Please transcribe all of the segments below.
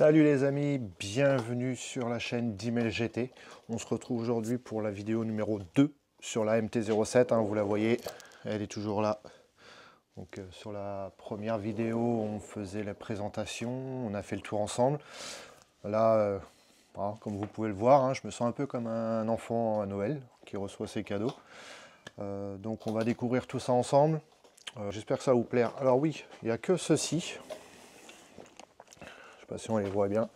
Salut les amis, bienvenue sur la chaîne d'ImailGT. On se retrouve aujourd'hui pour la vidéo numéro 2 sur la MT-07, vous la voyez, elle est toujours là. Donc sur la première vidéo, on faisait la présentation, on a fait le tour ensemble. Là, comme vous pouvez le voir, je me sens un peu comme un enfant à Noël qui reçoit ses cadeaux. Donc on va découvrir tout ça ensemble. J'espère que ça va vous plaire. Alors oui, il n'y a que ceci. Je sais pas si on les voit bien.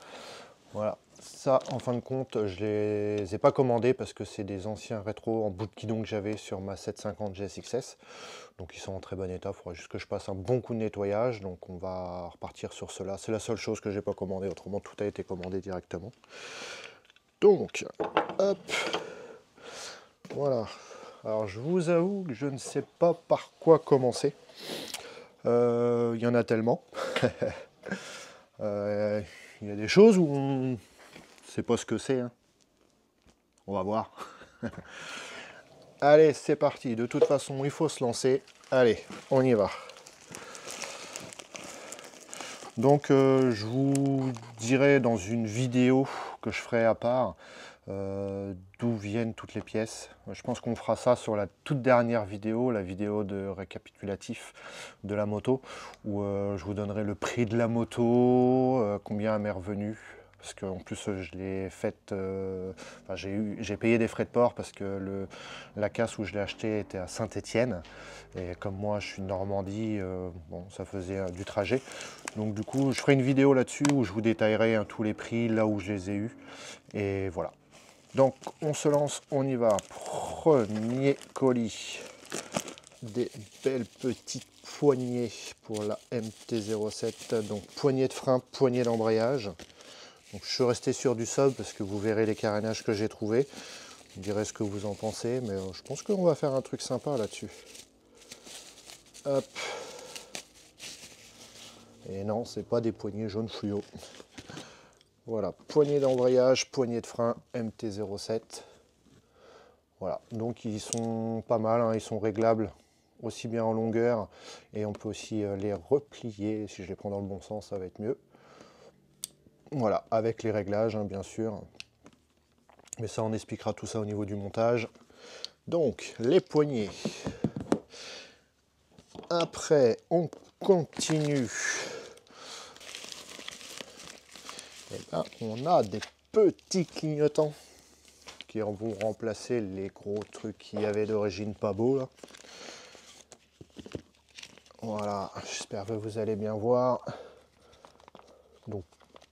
Voilà, ça en fin de compte, je les ai pas commandés parce que c'est des anciens rétros en bout de guidon que j'avais sur ma 750 GSX-S. Donc ils sont en très bon état, il faudra juste que je passe un bon coup de nettoyage. Donc on va repartir sur cela. C'est la seule chose que j'ai pas commandé, autrement tout a été commandé directement. Donc, hop, voilà. Alors je vous avoue que je ne sais pas par quoi commencer. Il y en a tellement. Il y a des choses où on ne sait pas ce que c'est. On va voir. Allez, c'est parti. De toute façon, il faut se lancer. Allez, on y va. Donc, je vous dirai dans une vidéo que je ferai à part d'où viennent toutes les pièces. Je pense qu'on fera ça sur la toute dernière vidéo, la vidéo de récapitulatif de la moto, où je vous donnerai le prix de la moto, combien elle m'est revenue. Parce qu'en plus, je l'ai faite, j'ai payé des frais de port parce que la casse où je l'ai acheté était à Saint-Étienne. Et comme moi, je suis de Normandie, bon, ça faisait du trajet. Donc du coup, je ferai une vidéo là-dessus où je vous détaillerai tous les prix, là où je les ai eus. Et voilà. Donc, on se lance, on y va. Premier colis. Des belles petites poignées pour la MT-07. Donc, poignée de frein, poignée d'embrayage. Donc je suis resté sur du sobre parce que vous verrez les carénages que j'ai trouvés. Vous me direz ce que vous en pensez, mais je pense qu'on va faire un truc sympa là-dessus. Hop. Et non, c'est pas des poignées jaunes fluo. Voilà, poignée d'embrayage, poignée de frein MT-07. Voilà, donc ils sont pas mal, ils sont réglables aussi bien en longueur et on peut aussi les replier. Si je les prends dans le bon sens, ça va être mieux. Voilà, avec les réglages, bien sûr. Mais ça, on expliquera tout ça au niveau du montage. Donc, les poignées. Après, on continue. Et là, on a des petits clignotants qui vont remplacer les gros trucs qu'il y avait d'origine pas beau là. Voilà, j'espère que vous allez bien voir. Donc,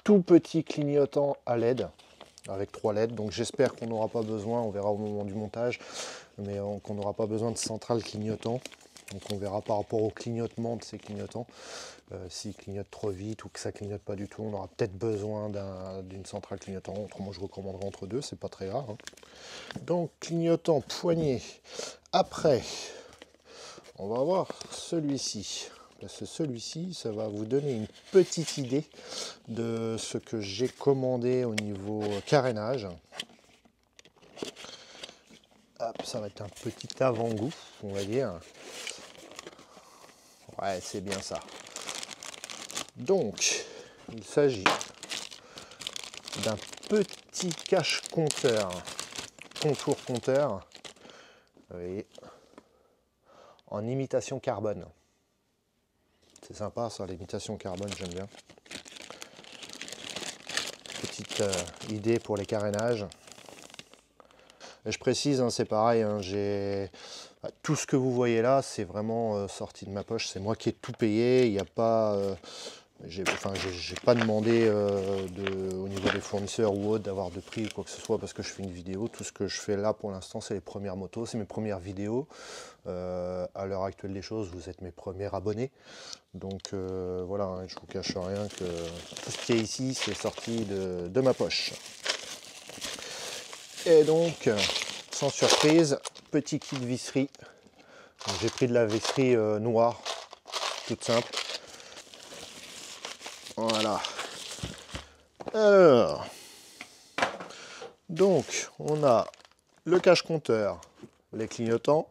tout petit clignotant à LED, avec 3 LED. Donc, j'espère qu'on n'aura pas besoin, on verra au moment du montage, mais qu'on n'aura pas besoin de centrale clignotant. Donc, on verra par rapport au clignotement de ces clignotants. S'il clignote trop vite ou que ça clignote pas du tout, on aura peut-être besoin d'une centrale clignotant. Autrement, je recommanderais entre deux, c'est pas très rare. Donc, clignotant poignée. Après, on va voir celui-ci. Parce que celui-ci, ça va vous donner une petite idée de ce que j'ai commandé au niveau carénage. Hop, ça va être un petit avant-goût, on va dire. Ouais, c'est bien ça. Donc, il s'agit d'un petit cache-compteur, contour compteur, vous voyez, en imitation carbone. C'est sympa ça, l'imitation carbone, j'aime bien. Petite idée pour les carénages. Et je précise, c'est pareil, j'ai tout ce que vous voyez là, c'est vraiment sorti de ma poche. C'est moi qui ai tout payé. Il n'y a pas, j'ai pas demandé au niveau des fournisseurs ou autres d'avoir de prix ou quoi que ce soit parce que je fais une vidéo. Tout ce que je fais là pour l'instant, c'est les premières motos, c'est mes premières vidéos. À l'heure actuelle des choses, vous êtes mes premiers abonnés. Donc voilà, je vous cache rien que tout ce qui est ici, c'est sorti de ma poche. Et donc, sans surprise, petit kit visserie. J'ai pris de la visserie noire, toute simple. Voilà. Alors, donc, on a le cache-compteur, les clignotants,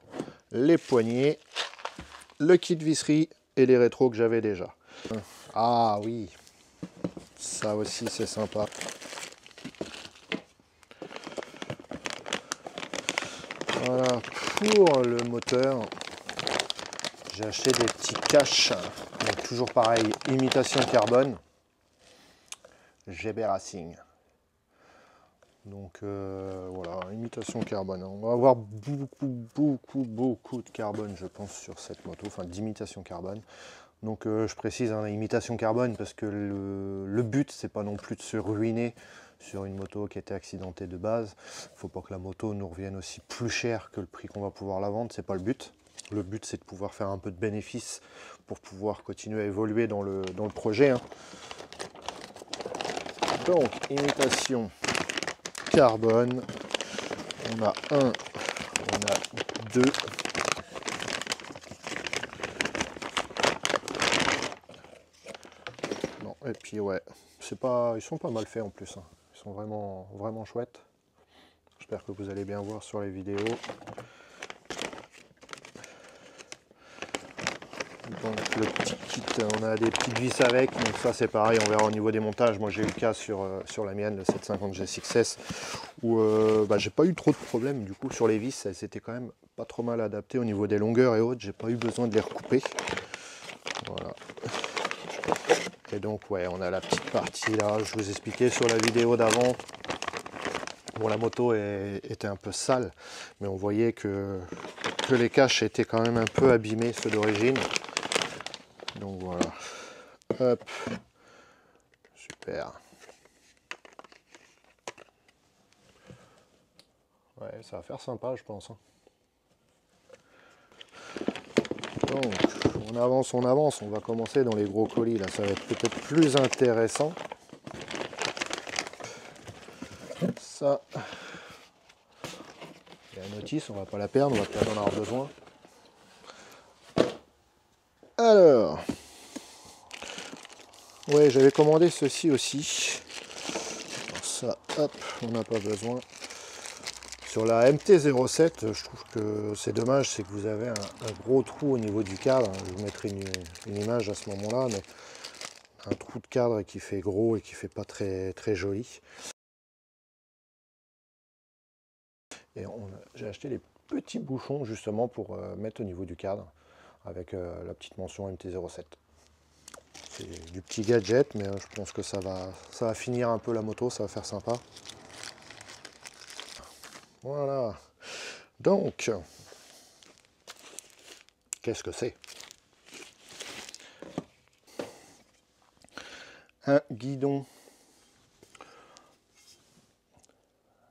les poignées, le kit visserie et les rétros que j'avais déjà. Ah oui, Ça aussi c'est sympa. Voilà, pour le moteur, j'ai acheté des petits caches, donc toujours pareil, imitation carbone, GB Racing. Donc voilà, imitation carbone. On va avoir beaucoup de carbone, je pense, sur cette moto, enfin d'imitation carbone. Donc je précise, hein, imitation carbone, parce que le but, c'est pas non plus de se ruiner sur une moto qui était accidentée de base. Il ne faut pas que la moto nous revienne aussi plus cher que le prix qu'on va pouvoir la vendre, c'est pas le but. Le but, c'est de pouvoir faire un peu de bénéfice pour pouvoir continuer à évoluer dans le projet. Hein. Donc, imitation carbone. On a un, on a deux. Non, et puis ouais, c'est pas, ils sont pas mal faits en plus. Hein. Ils sont vraiment chouettes. J'espère que vous allez bien voir sur les vidéos. Donc le petit kit, on a des petites vis avec, donc ça c'est pareil, on verra au niveau des montages. Moi j'ai eu le cas sur la mienne, le 750 G6S, où j'ai pas eu trop de problèmes du coup sur les vis, elles étaient quand même pas trop mal adaptées au niveau des longueurs et autres, j'ai pas eu besoin de les recouper. Voilà. Et donc ouais, on a la petite partie là, je vous expliquais sur la vidéo d'avant. Bon, la moto était un peu sale, mais on voyait que les caches étaient quand même un peu abîmés, ceux d'origine. Donc voilà. Hop. Super. Ouais, ça va faire sympa, je pense. Donc, on avance. On va commencer dans les gros colis. Là, ça va être peut-être plus intéressant. Ça. Il y a la notice, on va pas la perdre, on va peut-être en avoir besoin. Alors. Ouais, j'avais commandé ceci aussi. Alors ça, hop, on n'a pas besoin. Sur la MT-07, je trouve que c'est dommage, c'est que vous avez un gros trou au niveau du cadre. Je vous mettrai une image à ce moment-là, mais un trou de cadre qui fait gros et qui fait pas très joli. Et j'ai acheté les petits bouchons justement pour mettre au niveau du cadre avec la petite mention MT-07. C'est du petit gadget, mais je pense que ça va finir un peu la moto, ça va faire sympa. Voilà. Donc, qu'est-ce que c'est? Un guidon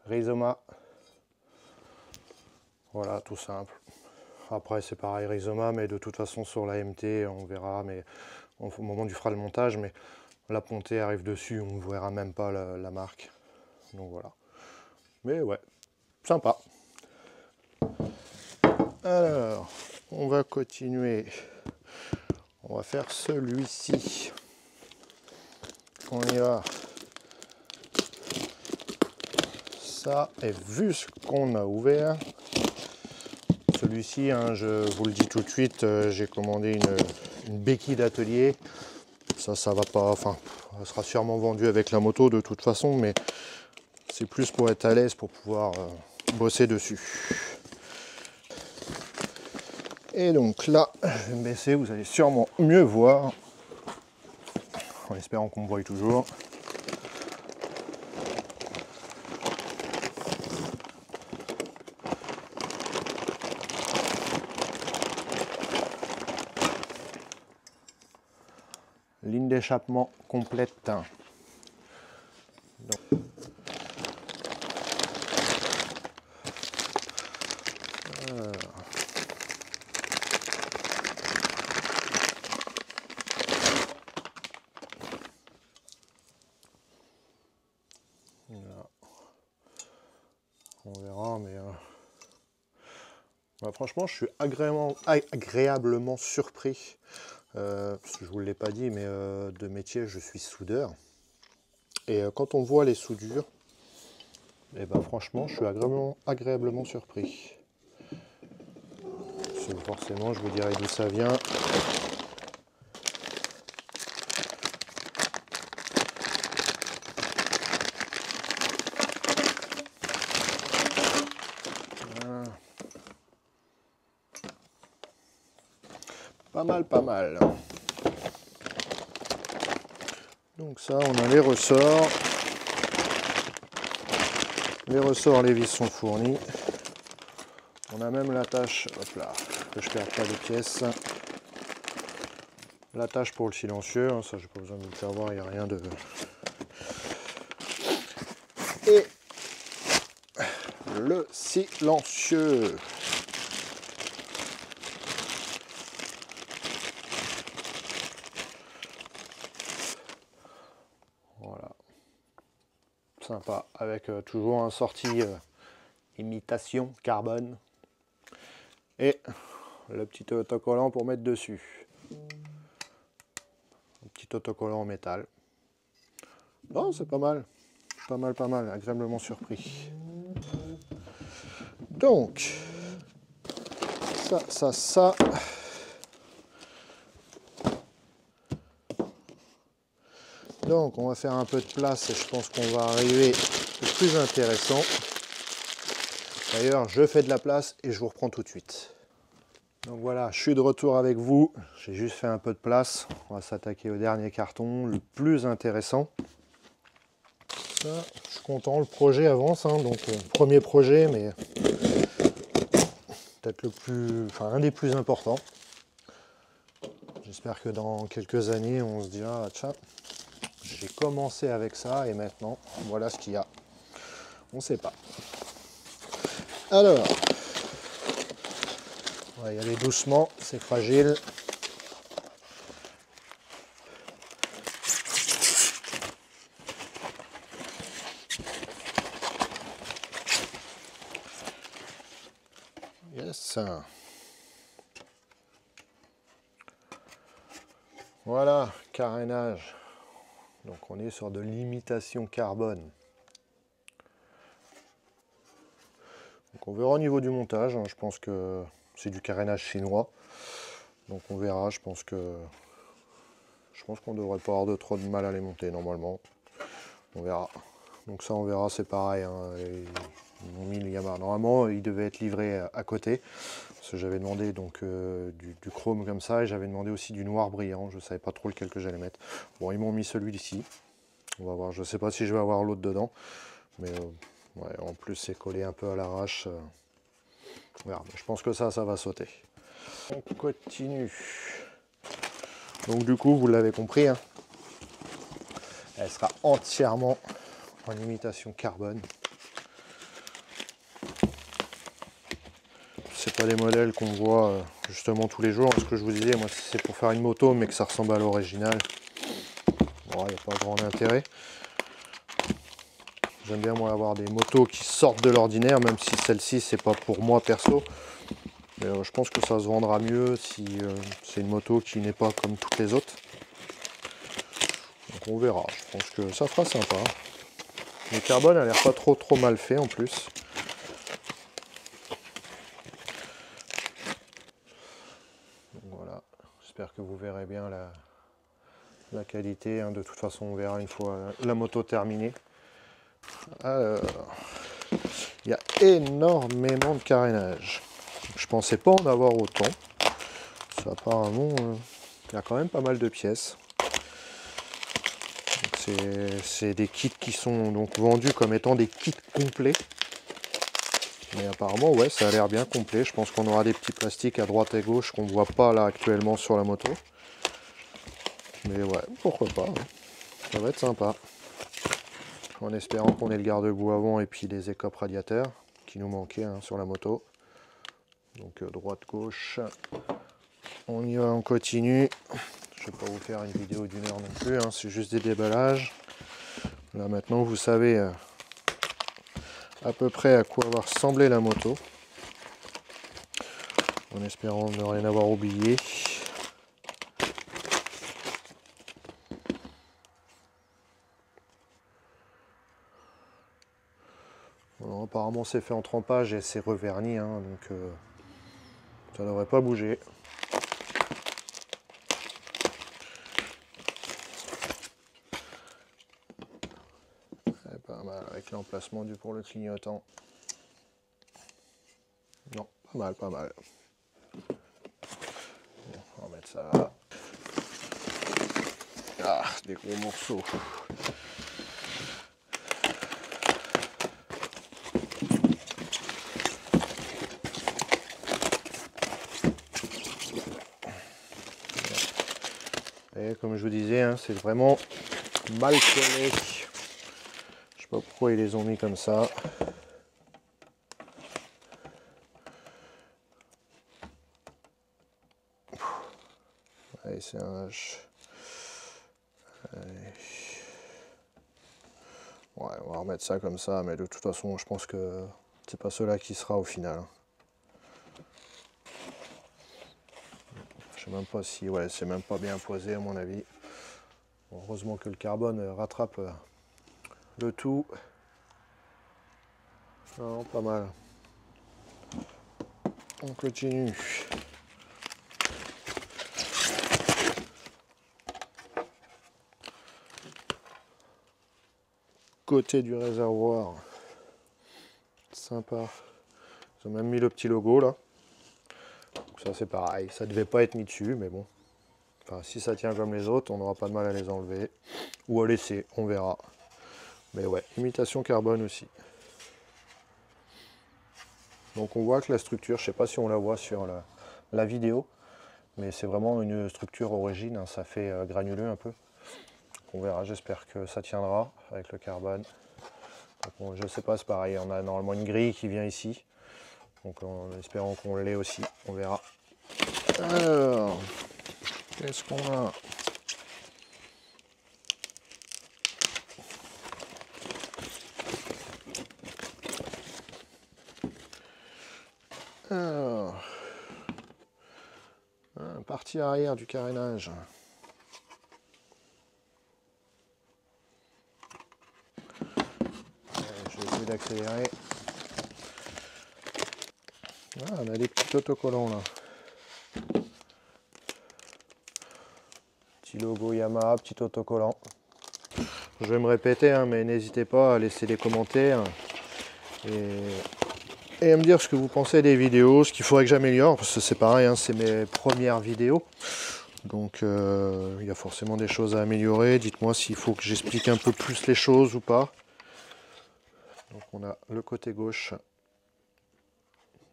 Rizoma. Voilà, tout simple. Après, c'est pareil, Rizoma, mais de toute façon, sur la MT, on verra, mais au moment du fera le montage, mais la pontée arrive dessus, on ne verra même pas la marque. Donc voilà. Mais ouais, sympa. Alors, on va continuer. On va faire celui-ci. On y va. Ça, et vu ce qu'on a ouvert, celui-ci, hein, je vous le dis tout de suite, j'ai commandé une béquille d'atelier. Ça va pas, enfin, elle sera sûrement vendue avec la moto de toute façon, mais c'est plus pour être à l'aise, pour pouvoir bosser dessus. Et donc là, je vais me baisser, vous allez sûrement mieux voir, en espérant qu'on me voie toujours. Ligne d'échappement complète. Donc. Voilà. On verra, mais franchement, je suis agréablement surpris. Parce que je ne vous l'ai pas dit, mais de métier, je suis soudeur. Et quand on voit les soudures, et ben, franchement, je suis agréablement surpris. Parce que forcément, je vous dirai d'où ça vient. Pas mal, pas mal. Donc ça, on a les ressorts. Les ressorts, les vis sont fournis. On a même l'attache, hop là, que je ne perde pas les pièces. L'attache pour le silencieux, hein, ça j'ai pas besoin de vous le faire voir, il n'y a rien de... Et le silencieux. Voilà. Sympa, avec toujours un sorti imitation carbone. Et le petit autocollant pour mettre dessus. Un petit autocollant en métal. Non, c'est pas mal. Pas mal, pas mal. Agréablement surpris. Donc, ça. Donc, on va faire un peu de place et je pense qu'on va arriver au plus intéressant. D'ailleurs, je fais de la place et je vous reprends tout de suite. Donc voilà, je suis de retour avec vous. J'ai juste fait un peu de place. On va s'attaquer au dernier carton, le plus intéressant. Ça, je suis content, le projet avance. Hein, donc, premier projet, mais peut-être le plus, enfin, un des plus importants. J'espère que dans quelques années, on se dira, tiens, j'ai commencé avec ça et maintenant, voilà ce qu'il y a. On ne sait pas. Alors, on va y aller doucement, c'est fragile. Yes. Voilà, carénage. Donc on est sur de l'imitation carbone. Donc on verra au niveau du montage, hein, je pense que c'est du carénage chinois. Donc on verra, je pense qu'on devrait pas avoir trop de mal à les monter normalement. On verra. Donc ça on verra, c'est pareil. Hein, ils m'ont mis le Yamaha. Normalement il devait être livré à côté. Parce que j'avais demandé donc du chrome comme ça et j'avais demandé aussi du noir brillant. Je ne savais pas trop lequel que j'allais mettre. Bon, ils m'ont mis celui-ci. On va voir. Je ne sais pas si je vais avoir l'autre dedans. Mais ouais, en plus c'est collé un peu à l'arrache. Voilà, je pense que ça va sauter. On continue. Donc du coup, vous l'avez compris, hein, elle sera entièrement en imitation carbone. C'est pas des modèles qu'on voit justement tous les jours. Ce que je vous disais, moi, c'est pour faire une moto, mais que ça ressemble à l'original. Bon, il n'y a pas grand intérêt. J'aime bien moi avoir des motos qui sortent de l'ordinaire, même si celle-ci c'est pas pour moi perso. Mais je pense que ça se vendra mieux si c'est une moto qui n'est pas comme toutes les autres. Donc on verra, je pense que ça fera sympa. Le carbone a l'air pas trop mal fait en plus. Donc voilà, j'espère que vous verrez bien la qualité. Hein. De toute façon on verra une fois la moto terminée. Alors, il y a énormément de carénage. Je pensais pas en avoir autant. Ça, apparemment, il y a quand même pas mal de pièces. C'est des kits qui sont donc vendus comme étant des kits complets. Mais apparemment, ouais, ça a l'air bien complet. Je pense qu'on aura des petits plastiques à droite et gauche qu'on ne voit pas là actuellement sur la moto. Mais ouais, pourquoi pas. Hein. Ça va être sympa. En espérant qu'on ait le garde-boue avant et puis les écopes radiateurs qui nous manquaient hein, sur la moto. Donc droite-gauche. On y va, on continue. Je ne vais pas vous faire une vidéo d'une heure non plus, hein, c'est juste des déballages. Là maintenant vous savez à peu près à quoi va ressembler la moto. En espérant ne rien avoir oublié. Alors, apparemment c'est fait en trempage et c'est reverni, hein, donc ça ne devrait pas bouger. Pas mal avec l'emplacement pour le clignotant. Non, pas mal, pas mal. Bon, on va mettre ça. Ah, des gros morceaux. Et comme je vous disais, hein, c'est vraiment mal collé. Je sais pas pourquoi ils les ont mis comme ça. Allez, c'est un H. Allez. Ouais, on va remettre ça comme ça, mais de toute façon, je pense que c'est pas cela qui sera au final. Je sais même pas si, ouais, c'est même pas bien posé à mon avis. Bon, heureusement que le carbone rattrape le tout. Non, pas mal. On continue. Côté du réservoir. Sympa. Ils ont même mis le petit logo là. Donc ça c'est pareil. Ça devait pas être mis dessus, mais bon. Enfin, si ça tient comme les autres, on n'aura pas de mal à les enlever. Ou à laisser, on verra. Mais ouais, imitation carbone aussi. Donc on voit que la structure, je sais pas si on la voit sur la vidéo, mais c'est vraiment une structure origine, hein, ça fait granuleux un peu. On verra, j'espère que ça tiendra avec le carbone. Donc, bon, je sais pas, c'est pareil, on a normalement une grille qui vient ici. Donc en espérant qu'on l'ait aussi, on verra. Alors, qu'est-ce qu'on a? Alors, partie arrière du carénage. Je vais essayer d'accélérer. Ah, on a des petits autocollants là. Petit logo Yamaha, petit autocollant. Je vais me répéter, hein, mais n'hésitez pas à laisser des commentaires et à me dire ce que vous pensez des vidéos, ce qu'il faudrait que j'améliore, parce que c'est pareil, hein, c'est mes premières vidéos. Donc il y a forcément des choses à améliorer. Dites-moi s'il faut que j'explique un peu plus les choses ou pas. Donc on a le côté gauche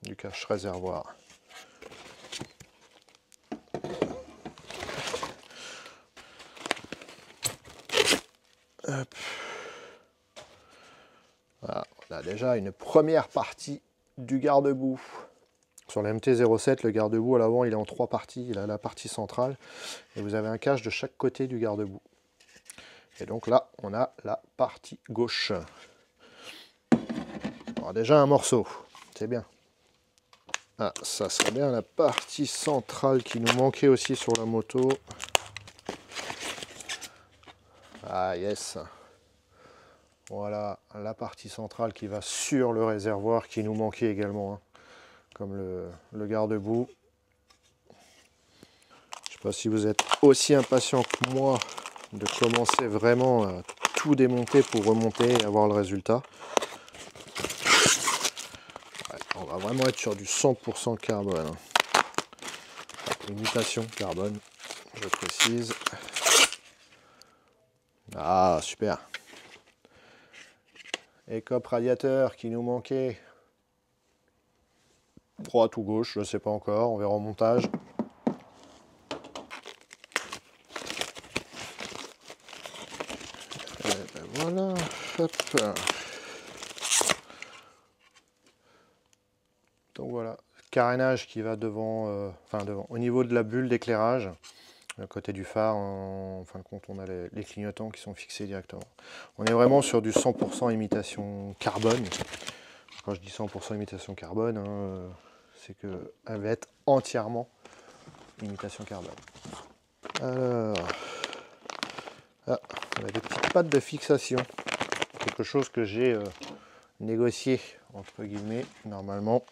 du cache réservoir. Hop. Voilà, on a déjà une première partie du garde-boue. Sur la MT-07, le garde-boue à l'avant, il est en 3 parties. Il a la partie centrale et vous avez un cache de chaque côté du garde-boue. Et donc là, on a la partie gauche. Alors déjà un morceau, c'est bien. Ah, ça serait bien la partie centrale qui nous manquait aussi sur la moto. Ah yes. Voilà la partie centrale qui va sur le réservoir qui nous manquait également, hein, comme le garde-boue. Je ne sais pas si vous êtes aussi impatient que moi de commencer vraiment à tout démonter pour remonter et avoir le résultat. Ouais, on va vraiment être sur du 100% carbone. Hein. Imitation carbone, je précise. Ah, super. Écope radiateur qui nous manquait. Droite ou gauche, je ne sais pas encore, on verra au montage. Et ben voilà, hop. Donc voilà, carénage qui va devant, devant, au niveau de la bulle d'éclairage, à côté du phare, en fin de compte, on a les clignotants qui sont fixés directement. On est vraiment sur du 100% imitation carbone. Quand je dis 100% imitation carbone, hein, c'est qu'elle va être entièrement imitation carbone. Alors, ah, on a des petites pattes de fixation. Quelque chose que j'ai négocié, entre guillemets, normalement.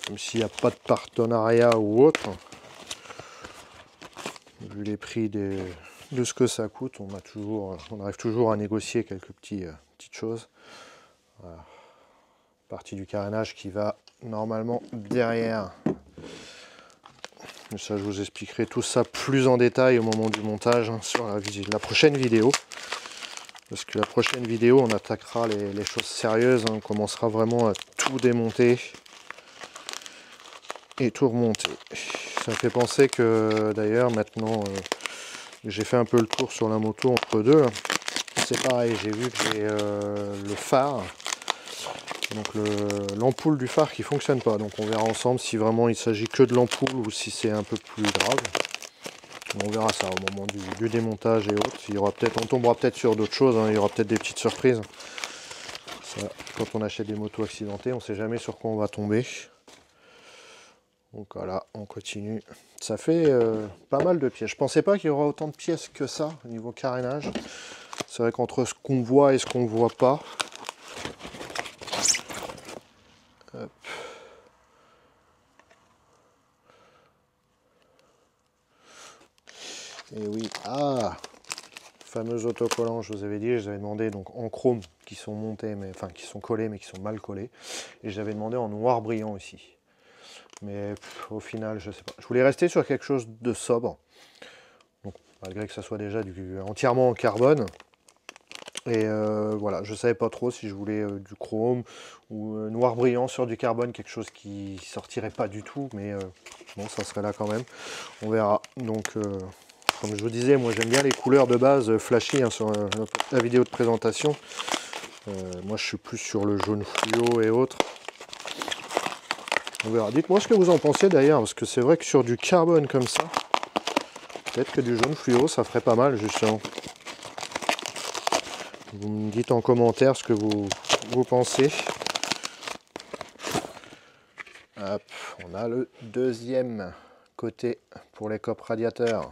Même s'il n'y a pas de partenariat ou autre, vu les prix de ce que ça coûte, on arrive toujours à négocier quelques petites choses. Voilà. Partie du carénage qui va normalement derrière. Mais ça, je vous expliquerai tout ça plus en détail au moment du montage, hein, sur la prochaine vidéo. Parce que la prochaine vidéo, on attaquera les choses sérieuses, hein. On commencera vraiment à tout démonter et tout remonter. Ça me fait penser que d'ailleurs maintenant j'ai fait un peu le tour sur la moto entre deux. C'est pareil, j'ai vu que j'ai le phare, donc l'ampoule du phare qui fonctionne pas. Donc on verra ensemble si vraiment il s'agit que de l'ampoule ou si c'est un peu plus grave. On verra ça au moment du démontage et autres. Il y aura on tombera peut-être sur d'autres choses, hein. Il y aura peut-être des petites surprises. Ça, quand on achète des motos accidentées, on ne sait jamais sur quoi on va tomber. Donc voilà, on continue. Ça fait pas mal de pièces. Je pensais pas qu'il y aura autant de pièces que ça au niveau carénage. C'est vrai qu'entre ce qu'on voit et ce qu'on ne voit pas. Hop. Et oui, fameux autocollants, je vous avais dit, je les avais demandé donc en chrome qui sont montés, mais enfin qui sont collés mais qui sont mal collés. Et je l'avais demandé en noir brillant aussi. Mais au final, je sais pas. Je voulais rester sur quelque chose de sobre. Donc, malgré que ça soit déjà entièrement en carbone. Et voilà, je savais pas trop si je voulais du chrome ou noir brillant sur du carbone, quelque chose qui sortirait pas du tout, mais bon, ça serait là quand même. On verra. Donc, comme je vous disais, moi j'aime bien les couleurs de base flashy, hein, sur la vidéo de présentation. Moi je suis plus sur le jaune fluo et autres. On verra. Dites-moi ce que vous en pensez d'ailleurs, parce que c'est vrai que sur du carbone comme ça, peut-être que du jaune fluo, ça ferait pas mal justement. Vous me dites en commentaire ce que vous pensez. Hop, on a le deuxième côté pour les copes radiateurs.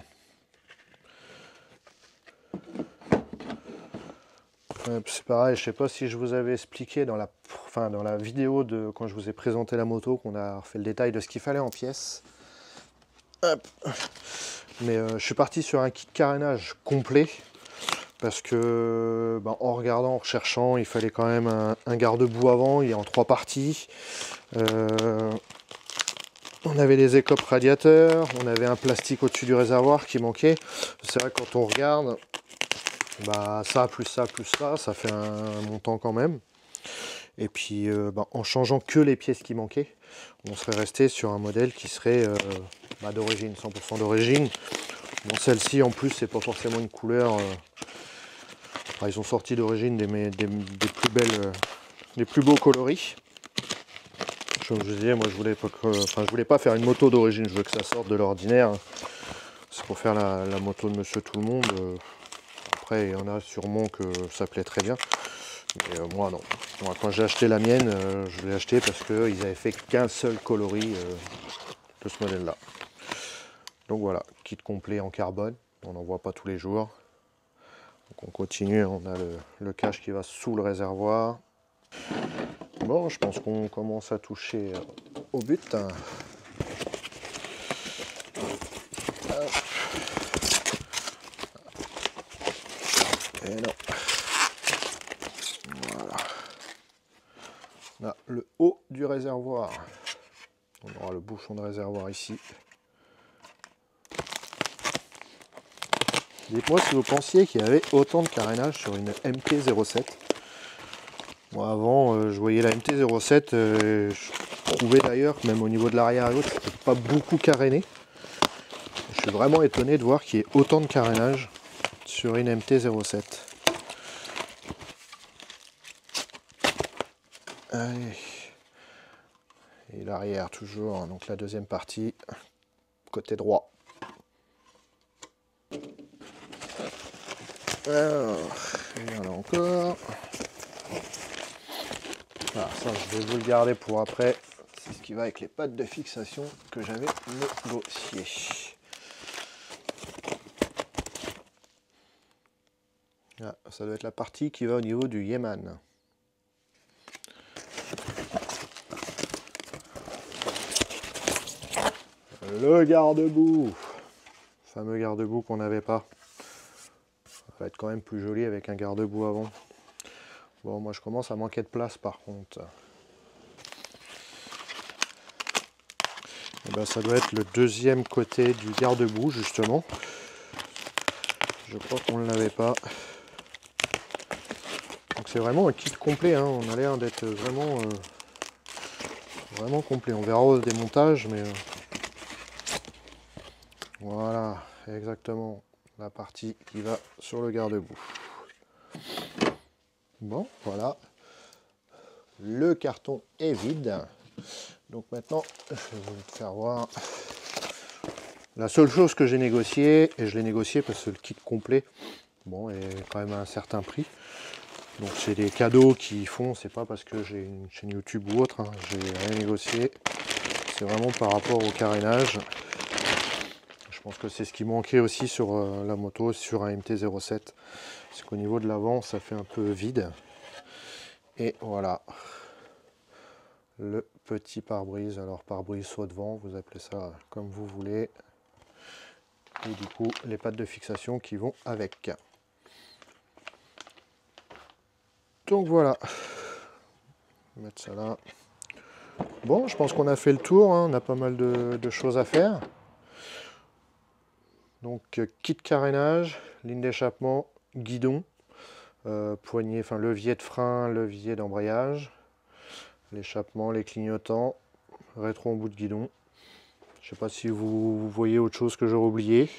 C'est pareil, je sais pas si je vous avais expliqué dans la vidéo de quand je vous ai présenté la moto, qu'on a fait le détail de ce qu'il fallait en pièces. Hop. Mais je suis parti sur un kit carénage complet parce que en regardant, en recherchant, il fallait quand même un garde-boue avant. Il est en 3 parties. On avait les écopes radiateurs, on avait un plastique au-dessus du réservoir qui manquait. C'est vrai que quand on regarde, ça plus ça plus ça fait un montant quand même. Et puis en changeant que les pièces qui manquaient, on serait resté sur un modèle qui serait d'origine, 100% d'origine. Bon, celle-ci en plus c'est pas forcément une couleur. Ils ont sorti d'origine des plus belles, des plus beaux coloris. Comme je vous disais, moi je voulais pas faire une moto d'origine, je veux que ça sorte de l'ordinaire. C'est pour faire la moto de Monsieur Tout le Monde. Après, il y en a sûrement que ça plaît très bien. Mais moi, non. Moi, quand j'ai acheté la mienne, je l'ai acheté parce qu'ils avaient fait qu'un seul coloris de ce modèle-là. Donc voilà, kit complet en carbone. On n'en voit pas tous les jours. Donc on continue, on a le cache qui va sous le réservoir. Bon, je pense qu'on commence à toucher au but. Et non. Voilà. Là, le haut du réservoir. On aura le bouchon de réservoir ici. Dites-moi si vous pensiez qu'il y avait autant de carénage sur une MT-07. Moi avant, je voyais la MT-07, je trouvais d'ailleurs que même au niveau de l'arrière et l'autre, c'était pas beaucoup caréné. Je suis vraiment étonné de voir qu'il y ait autant de carénage sur une MT-07. Allez. Et l'arrière toujours, donc la deuxième partie, côté droit. Alors, il y en a encore. Ah, ça, je vais vous le garder pour après. C'est ce qui va avec les pattes de fixation que j'avais négocié. Ah, ça doit être la partie qui va au niveau du Yéman. Le garde-boue. Fameux garde-boue qu'on n'avait pas. Ça va être quand même plus joli avec un garde-boue avant. Bon, moi je commence à manquer de place par contre. ben, ça doit être le deuxième côté du garde-boue justement. Je crois qu'on ne l'avait pas. Donc c'est vraiment un kit complet, hein. On a l'air d'être vraiment, vraiment complet. On verra au démontage, mais voilà, exactement la partie qui va sur le garde-boue. Bon, voilà. Le carton est vide. Donc maintenant, je vais vous faire voir. La seule chose que j'ai négociée, et je l'ai négocié parce que le kit complet, bon, est quand même à un certain prix. Donc c'est des cadeaux qui font, c'est pas parce que j'ai une chaîne YouTube ou autre, hein, j'ai rien négocié. C'est vraiment par rapport au carénage. Je pense que c'est ce qui manquait aussi sur la moto, sur un MT-07. C'est qu'au niveau de l'avant, ça fait un peu vide. Et voilà. Le petit pare-brise. Alors pare-brise saut de vent, vous appelez ça comme vous voulez. Et du coup, les pattes de fixation qui vont avec. Donc voilà. Je vais mettre ça là. Bon, je pense qu'on a fait le tour, hein. On a pas mal de choses à faire. Donc kit carénage, ligne d'échappement, guidon, poignée, enfin levier de frein, levier d'embrayage, l'échappement, les clignotants, rétro en bout de guidon. Je ne sais pas si vous voyez autre chose que j'aurais oublié.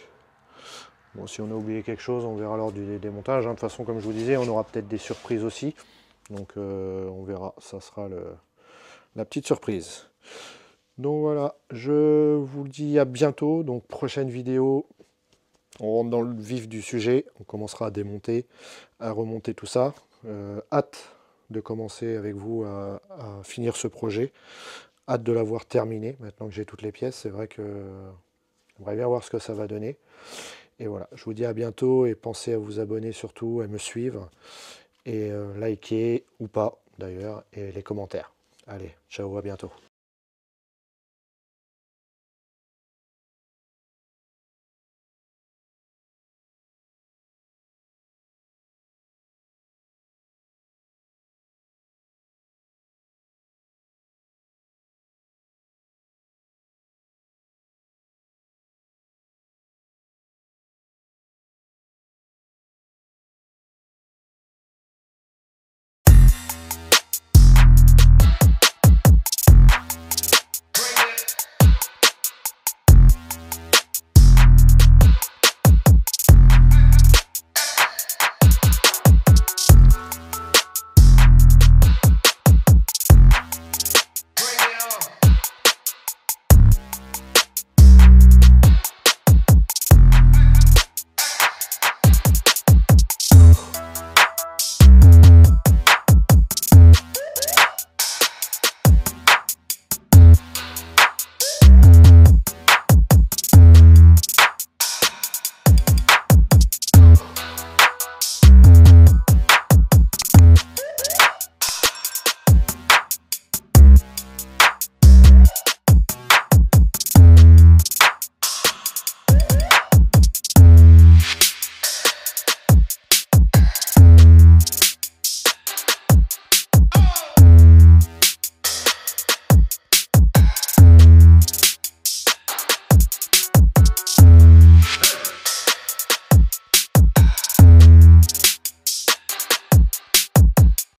Bon, si on a oublié quelque chose, on verra lors du démontage, hein. De toute façon, comme je vous disais, on aura peut-être des surprises aussi. Donc on verra, ça sera la petite surprise. Donc voilà, je vous dis à bientôt. Donc prochaine vidéo, on rentre dans le vif du sujet. On commencera à démonter, à remonter tout ça. Hâte de commencer avec vous à finir ce projet. Hâte de l'avoir terminé, maintenant que j'ai toutes les pièces. C'est vrai que j'aimerais bien voir ce que ça va donner. Et voilà, je vous dis à bientôt et pensez à vous abonner surtout, à me suivre et liker ou pas d'ailleurs, et les commentaires. Allez, ciao, à bientôt.